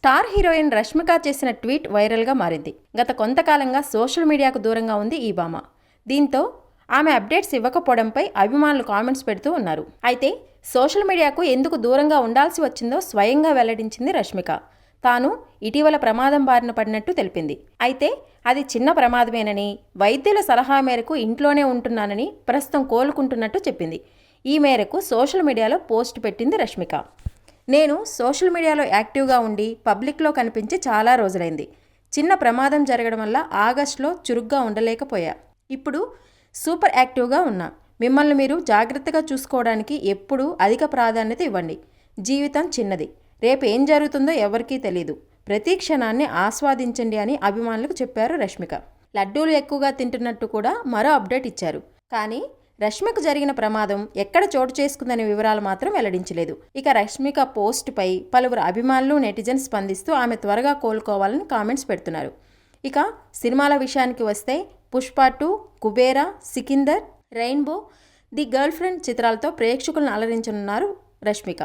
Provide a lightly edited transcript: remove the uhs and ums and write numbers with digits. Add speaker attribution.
Speaker 1: Star heroine Rashmika చేసిన tweet వైరల్గా మారింది. గత కొంతకాలంగా సోషల్ మీడియాకు దూరంగా ఉంది ఈ భామ. దీంతో ఆమె అప్డేట్స్ ఇవ్వకపోవడంపై అభిమానులు కామెంట్స్ పెడుతూ ఉన్నారు. అయితే సోషల్ మీడియాకు ఎందుకు దూరంగా ఉండాల్సి వచ్చిందో స్వయంగా వెల్లడించింది రష్మిక. తాను ఇటీవల ప్రమాదం బారిన పడినట్టు తెలిపింది. అయితే అది చిన్న ప్రమాదమేనని, వైద్యుల సలహా మేరకు ఇంట్లోనే ఉంటున్నానని, ప్రస్తుతం కోలుకుంటున్నట్టు చెప్పింది. ఈ మేరకు సోషల్ మీడియాలో పోస్ట్ పెట్టింది రష్మిక. నేను సోషల్ మీడియాలో యాక్టివ్గా ఉండి పబ్లిక్లో కనిపించి చాలా రోజులైంది. చిన్న ప్రమాదం జరగడం వల్ల ఆగస్టులో చురుగ్గా ఉండలేకపోయా. ఇప్పుడు సూపర్ యాక్టివ్గా ఉన్నా. మిమ్మల్ని మీరు జాగ్రత్తగా చూసుకోవడానికి ఎప్పుడూ అధిక ప్రాధాన్యత ఇవ్వండి. జీవితం చిన్నది. రేపు ఏం జరుగుతుందో ఎవరికీ తెలీదు. ప్రతి క్షణాన్ని ఆస్వాదించండి అని అభిమానులకు చెప్పారు రష్మిక. లడ్డూలు ఎక్కువగా తింటున్నట్టు కూడా మరో అప్డేట్ ఇచ్చారు. కానీ రష్మికు జరిగిన ప్రమాదం ఎక్కడ చోటు చేసుకుందనే వివరాలు మాత్రం వెల్లడించలేదు. ఇక రష్మిక పోస్ట్పై పలువురు అభిమానులు, నెటిజన్స్ స్పందిస్తూ ఆమె త్వరగా కోలుకోవాలని కామెంట్స్ పెడుతున్నారు. ఇక సినిమాల విషయానికి వస్తే Pushpa 2, Kubera, Sikandar, rainbow, the girl friend చిత్రాలతో ప్రేక్షకులను అలరించనున్నారు రష్మిక.